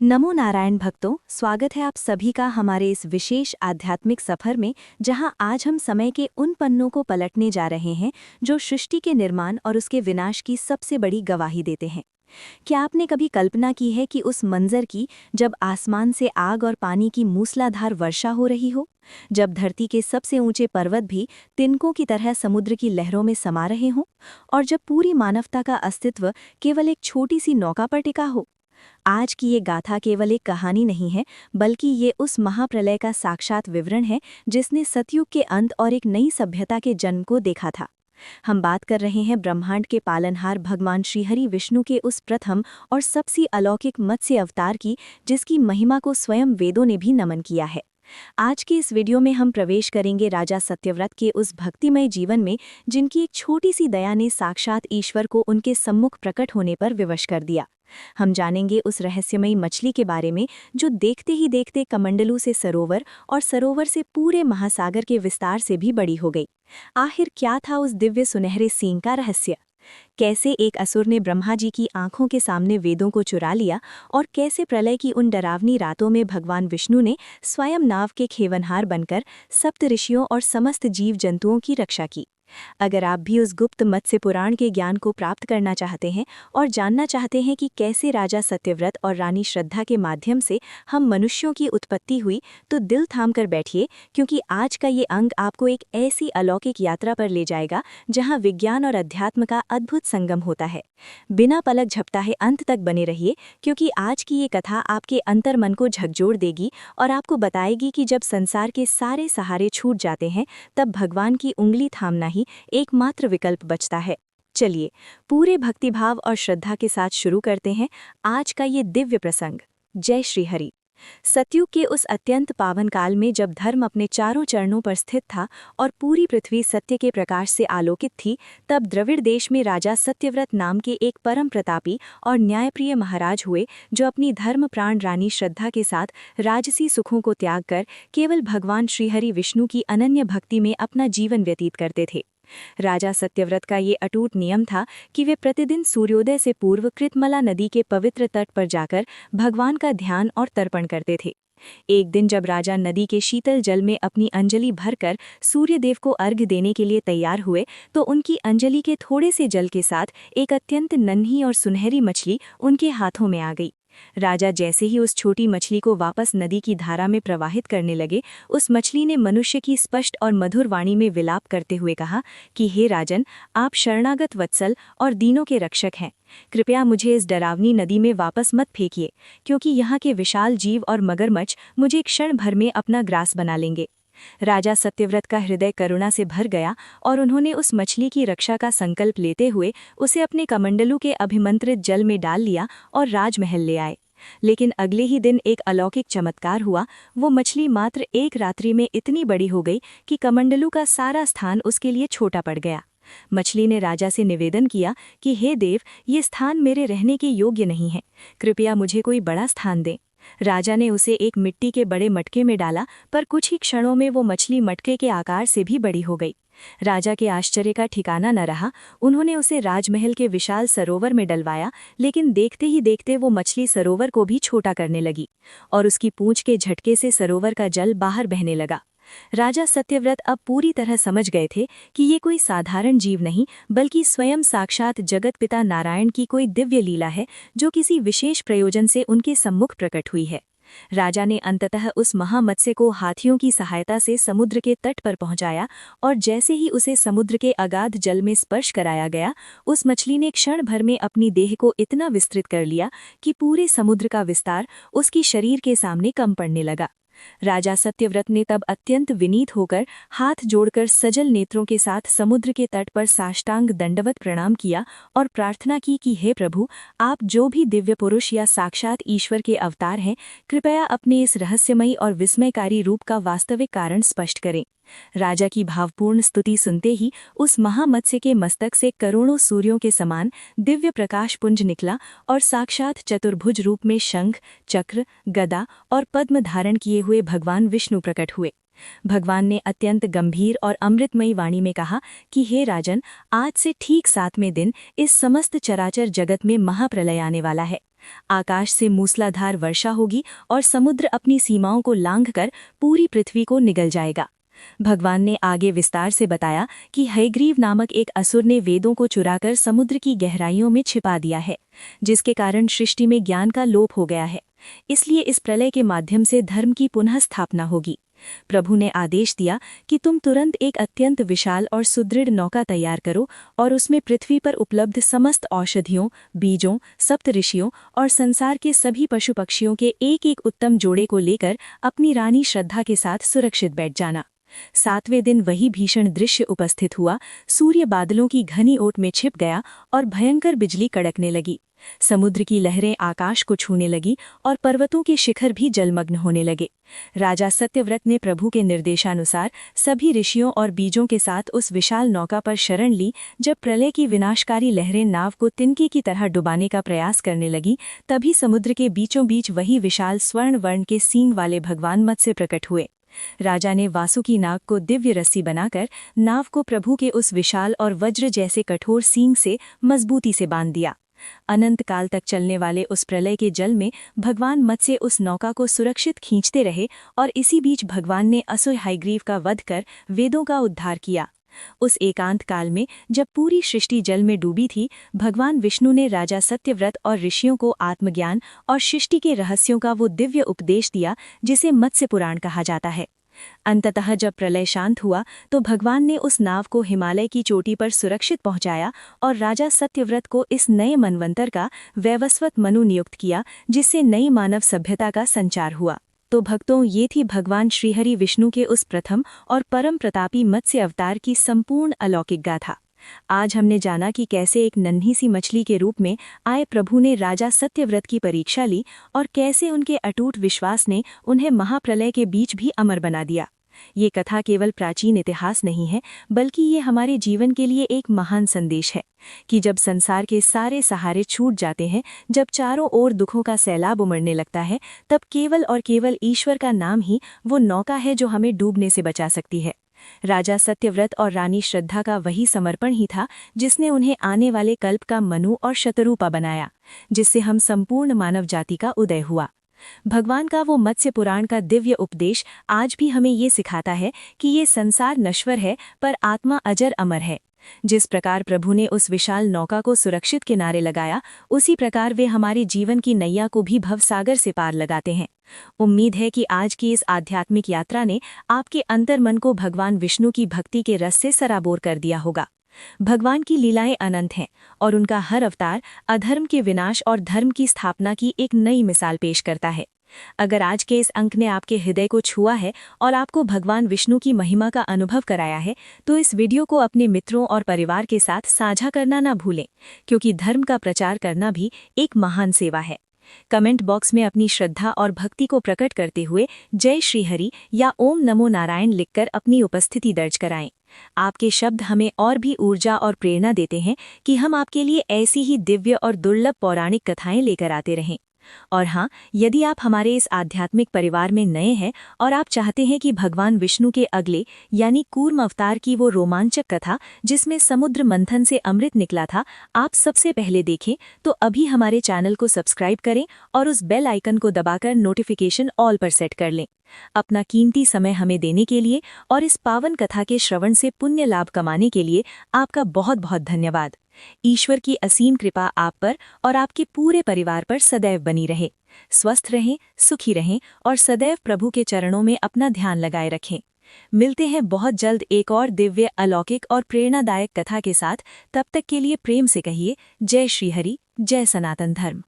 नमो नारायण भक्तों, स्वागत है आप सभी का हमारे इस विशेष आध्यात्मिक सफर में, जहां आज हम समय के उन पन्नों को पलटने जा रहे हैं जो सृष्टि के निर्माण और उसके विनाश की सबसे बड़ी गवाही देते हैं। क्या आपने कभी कल्पना की है कि उस मंजर की, जब आसमान से आग और पानी की मूसलाधार वर्षा हो रही हो, जब धरती के सबसे ऊंचे पर्वत भी तिनकों की तरह समुद्र की लहरों में समा रहे हों, और जब पूरी मानवता का अस्तित्व केवल एक छोटी सी नौका पर टिका हो? आज की ये गाथा केवल एक कहानी नहीं है, बल्कि ये उस महाप्रलय का साक्षात विवरण है जिसने सतयुग के अंत और एक नई सभ्यता के जन्म को देखा था। हम बात कर रहे हैं ब्रह्मांड के पालनहार भगवान श्रीहरि विष्णु के उस प्रथम और सबसे अलौकिक मत्स्य अवतार की, जिसकी महिमा को स्वयं वेदों ने भी नमन किया है। आज के इस वीडियो में हम प्रवेश करेंगे राजा सत्यव्रत के उस भक्तिमय जीवन में, जिनकी एक छोटी सी दया ने साक्षात ईश्वर को उनके सम्मुख प्रकट होने पर विवश कर दिया। हम जानेंगे उस रहस्यमयी मछली के बारे में जो देखते ही देखते कमंडलू से सरोवर और सरोवर से पूरे महासागर के विस्तार से भी बड़ी हो गई। आखिर क्या था उस दिव्य सुनहरे सींग का रहस्य? कैसे एक असुर ने ब्रह्मा जी की आंखों के सामने वेदों को चुरा लिया, और कैसे प्रलय की उन डरावनी रातों में भगवान विष्णु ने स्वयं नाव के खेवनहार बनकर सप्त ऋषियों और समस्त जीव जंतुओं की रक्षा की? अगर आप भी उस गुप्त मत्स्य पुराण के ज्ञान को प्राप्त करना चाहते हैं और जानना चाहते हैं कि कैसे राजा सत्यव्रत और रानी श्रद्धा के माध्यम से हम मनुष्यों की उत्पत्ति हुई, तो दिल थाम कर बैठिए, क्योंकि आज का ये अंग आपको एक ऐसी अलौकिक यात्रा पर ले जाएगा जहां विज्ञान और अध्यात्म का अद्भुत संगम होता है। बिना पलक झपटाए अंत तक बने रहिए, क्योंकि आज की ये कथा आपके अंतर्मन को झकझोर देगी और आपको बताएगी कि जब संसार के सारे सहारे छूट जाते हैं, तब भगवान की उंगली थामना ही एकमात्र विकल्प बचता है। चलिए, पूरे भक्तिभाव और श्रद्धा के साथ शुरू करते हैं आज का ये दिव्य प्रसंग। जय श्री हरि। सतयुग के उस अत्यंत पावन काल में, जब धर्म अपने चारों चरणों पर स्थित था और पूरी पृथ्वी सत्य के प्रकाश से आलोकित थी, तब द्रविड़ देश में राजा सत्यव्रत नाम के एक परम प्रतापी और न्यायप्रिय महाराज हुए, जो अपनी धर्म प्राण रानी श्रद्धा के साथ राजसी सुखों को त्याग कर केवल भगवान श्रीहरि विष्णु की अनन्य भक्ति में अपना जीवन व्यतीत करते थे। राजा सत्यव्रत का ये अटूट नियम था कि वे प्रतिदिन सूर्योदय से पूर्व कृतमला नदी के पवित्र तट पर जाकर भगवान का ध्यान और तर्पण करते थे। एक दिन जब राजा नदी के शीतल जल में अपनी अंजलि भरकर सूर्यदेव को अर्घ्य देने के लिए तैयार हुए, तो उनकी अंजलि के थोड़े से जल के साथ एक अत्यंत नन्ही और सुनहरी मछली उनके हाथों में आ गई। राजा जैसे ही उस छोटी मछली को वापस नदी की धारा में प्रवाहित करने लगे, उस मछली ने मनुष्य की स्पष्ट और मधुर वाणी में विलाप करते हुए कहा कि हे राजन, आप शरणागत वत्सल और दीनों के रक्षक हैं। कृपया मुझे इस डरावनी नदी में वापस मत फेंकिए, क्योंकि यहाँ के विशाल जीव और मगरमच्छ मुझे क्षण भर में अपना ग्रास बना लेंगे। राजा सत्यव्रत का हृदय करुणा से भर गया और उन्होंने उस मछली की रक्षा का संकल्प लेते हुए उसे अपने कमंडलू के अभिमंत्रित जल में डाल लिया और राजमहल ले आए। लेकिन अगले ही दिन एक अलौकिक चमत्कार हुआ। वो मछली मात्र एक रात्रि में इतनी बड़ी हो गई कि कमंडलू का सारा स्थान उसके लिए छोटा पड़ गया। मछली ने राजा से निवेदन किया कि हे देव, ये स्थान मेरे रहने के योग्य नहीं है, कृपया मुझे कोई बड़ा स्थान दें। राजा ने उसे एक मिट्टी के बड़े मटके में डाला, पर कुछ ही क्षणों में वो मछली मटके के आकार से भी बड़ी हो गई। राजा के आश्चर्य का ठिकाना न रहा। उन्होंने उसे राजमहल के विशाल सरोवर में डलवाया, लेकिन देखते ही देखते वो मछली सरोवर को भी छोटा करने लगी और उसकी पूंछ के झटके से सरोवर का जल बाहर बहने लगा। राजा सत्यव्रत अब पूरी तरह समझ गए थे कि ये कोई साधारण जीव नहीं, बल्कि स्वयं साक्षात जगत पिता नारायण की कोई दिव्य लीला है, जो किसी विशेष प्रयोजन से उनके सम्मुख प्रकट हुई है। राजा ने अंततः उस महामत्स्य को हाथियों की सहायता से समुद्र के तट पर पहुंचाया, और जैसे ही उसे समुद्र के अगाध जल में स्पर्श कराया गया, उस मछली ने क्षण भर में अपनी देह को इतना विस्तृत कर लिया कि पूरे समुद्र का विस्तार उसकी शरीर के सामने कम पड़ने लगा। राजा सत्यव्रत ने तब अत्यंत विनीत होकर हाथ जोड़कर सजल नेत्रों के साथ समुद्र के तट पर साष्टांग दंडवत प्रणाम किया और प्रार्थना की कि हे प्रभु, आप जो भी दिव्य पुरुष या साक्षात ईश्वर के अवतार हैं, कृपया अपने इस रहस्यमयी और विस्मयकारी रूप का वास्तविक कारण स्पष्ट करें। राजा की भावपूर्ण स्तुति सुनते ही उस महामत्स्य के मस्तक से करोड़ों सूर्यों के समान दिव्य प्रकाश पुंज निकला और साक्षात चतुर्भुज रूप में शंख, चक्र, गदा और पद्म धारण किए हुए भगवान विष्णु प्रकट हुए। भगवान ने अत्यंत गंभीर और अमृतमयी वाणी में कहा कि हे राजन, आज से ठीक 7वें दिन इस समस्त चराचर जगत में महाप्रलय आने वाला है। आकाश से मूसलाधार वर्षा होगी और समुद्र अपनी सीमाओं को लांघकर पूरी पृथ्वी को निगल जाएगा। भगवान ने आगे विस्तार से बताया कि हयग्रीव नामक एक असुर ने वेदों को चुराकर समुद्र की गहराइयों में छिपा दिया है, जिसके कारण सृष्टि में ज्ञान का लोप हो गया है। इसलिए इस प्रलय के माध्यम से धर्म की पुनः स्थापना होगी। प्रभु ने आदेश दिया कि तुम तुरंत एक अत्यंत विशाल और सुदृढ़ नौका तैयार करो और उसमें पृथ्वी पर उपलब्ध समस्त औषधियों, बीजों, सप्तऋषियों और संसार के सभी पशु पक्षियों के एक एक उत्तम जोड़े को लेकर अपनी रानी श्रद्धा के साथ सुरक्षित बैठ जाना। 7वें दिन वही भीषण दृश्य उपस्थित हुआ। सूर्य बादलों की घनी ओट में छिप गया और भयंकर बिजली कड़कने लगी। समुद्र की लहरें आकाश को छूने लगी और पर्वतों के शिखर भी जलमग्न होने लगे। राजा सत्यव्रत ने प्रभु के निर्देशानुसार सभी ऋषियों और बीजों के साथ उस विशाल नौका पर शरण ली। जब प्रलय की विनाशकारी लहरें नाव को तिनके की तरह डुबाने का प्रयास करने लगी, तभी समुद्र के बीचों बीच वही विशाल स्वर्ण वर्ण के सींग वाले भगवान मत्स्य प्रकट हुए। राजा ने वासुकी नाग को दिव्य रस्सी बनाकर नाव को प्रभु के उस विशाल और वज्र जैसे कठोर सींग से मजबूती से बांध दिया। अनंत काल तक चलने वाले उस प्रलय के जल में भगवान मत्स्य उस नौका को सुरक्षित खींचते रहे और इसी बीच भगवान ने असुर हयग्रीव का वध कर वेदों का उद्धार किया। उस एकांत काल में जब पूरी सृष्टि जल में डूबी थी, भगवान विष्णु ने राजा सत्यव्रत और ऋषियों को आत्मज्ञान और सृष्टि के रहस्यों का वो दिव्य उपदेश दिया जिसे मत्स्य पुराण कहा जाता है। अंततः जब प्रलय शांत हुआ तो भगवान ने उस नाव को हिमालय की चोटी पर सुरक्षित पहुंचाया और राजा सत्यव्रत को इस नए मनवंतर का वैवस्वत मनु नियुक्त किया, जिससे नई मानव सभ्यता का संचार हुआ। तो भक्तों, ये थी भगवान श्रीहरि विष्णु के उस प्रथम और परम प्रतापी मत्स्य अवतार की संपूर्ण अलौकिक गाथा। आज हमने जाना कि कैसे एक नन्ही सी मछली के रूप में आए प्रभु ने राजा सत्यव्रत की परीक्षा ली और कैसे उनके अटूट विश्वास ने उन्हें महाप्रलय के बीच भी अमर बना दिया। ये कथा केवल प्राचीन इतिहास नहीं है, बल्कि ये हमारे जीवन के लिए एक महान संदेश है कि जब संसार के सारे सहारे छूट जाते हैं, जब चारों ओर दुखों का सैलाब उमड़ने लगता है, तब केवल और केवल ईश्वर का नाम ही वो नौका है जो हमें डूबने से बचा सकती है। राजा सत्यव्रत और रानी श्रद्धा का वही समर्पण ही था जिसने उन्हें आने वाले कल्प का मनु और शतरूपा बनाया, जिससे हम संपूर्ण मानव जाति का उदय हुआ। भगवान का वो मत्स्य पुराण का दिव्य उपदेश आज भी हमें ये सिखाता है कि ये संसार नश्वर है पर आत्मा अजर अमर है। जिस प्रकार प्रभु ने उस विशाल नौका को सुरक्षित किनारे लगाया, उसी प्रकार वे हमारे जीवन की नैया को भी भवसागर से पार लगाते हैं। उम्मीद है कि आज की इस आध्यात्मिक यात्रा ने आपके अंतर्मन को भगवान विष्णु की भक्ति के रस से सराबोर कर दिया होगा। भगवान की लीलाएं अनंत हैं और उनका हर अवतार अधर्म के विनाश और धर्म की स्थापना की एक नई मिसाल पेश करता है। अगर आज के इस अंक ने आपके हृदय को छुआ है और आपको भगवान विष्णु की महिमा का अनुभव कराया है, तो इस वीडियो को अपने मित्रों और परिवार के साथ साझा करना ना भूलें, क्योंकि धर्म का प्रचार करना भी एक महान सेवा है। कमेंट बॉक्स में अपनी श्रद्धा और भक्ति को प्रकट करते हुए जय श्री हरि या ओम नमो नारायण लिखकर अपनी उपस्थिति दर्ज कराएं। आपके शब्द हमें और भी ऊर्जा और प्रेरणा देते हैं कि हम आपके लिए ऐसी ही दिव्य और दुर्लभ पौराणिक कथाएं लेकर आते रहें। और हाँ, यदि आप हमारे इस आध्यात्मिक परिवार में नए हैं और आप चाहते हैं कि भगवान विष्णु के अगले यानी कूर्म अवतार की वो रोमांचक कथा जिसमें समुद्र मंथन से अमृत निकला था, आप सबसे पहले देखें, तो अभी हमारे चैनल को सब्सक्राइब करें और उस बेल आइकन को दबाकर नोटिफिकेशन ऑल पर सेट कर लें। अपना कीमती समय हमें देने के लिए और इस पावन कथा के श्रवण से पुण्य लाभ कमाने के लिए आपका बहुत बहुत धन्यवाद। ईश्वर की असीम कृपा आप पर और आपके पूरे परिवार पर सदैव बनी रहे। स्वस्थ रहें, सुखी रहें और सदैव प्रभु के चरणों में अपना ध्यान लगाए रखें। मिलते हैं बहुत जल्द एक और दिव्य, अलौकिक और प्रेरणादायक कथा के साथ। तब तक के लिए प्रेम से कहिए जय श्री हरि, जय सनातन धर्म।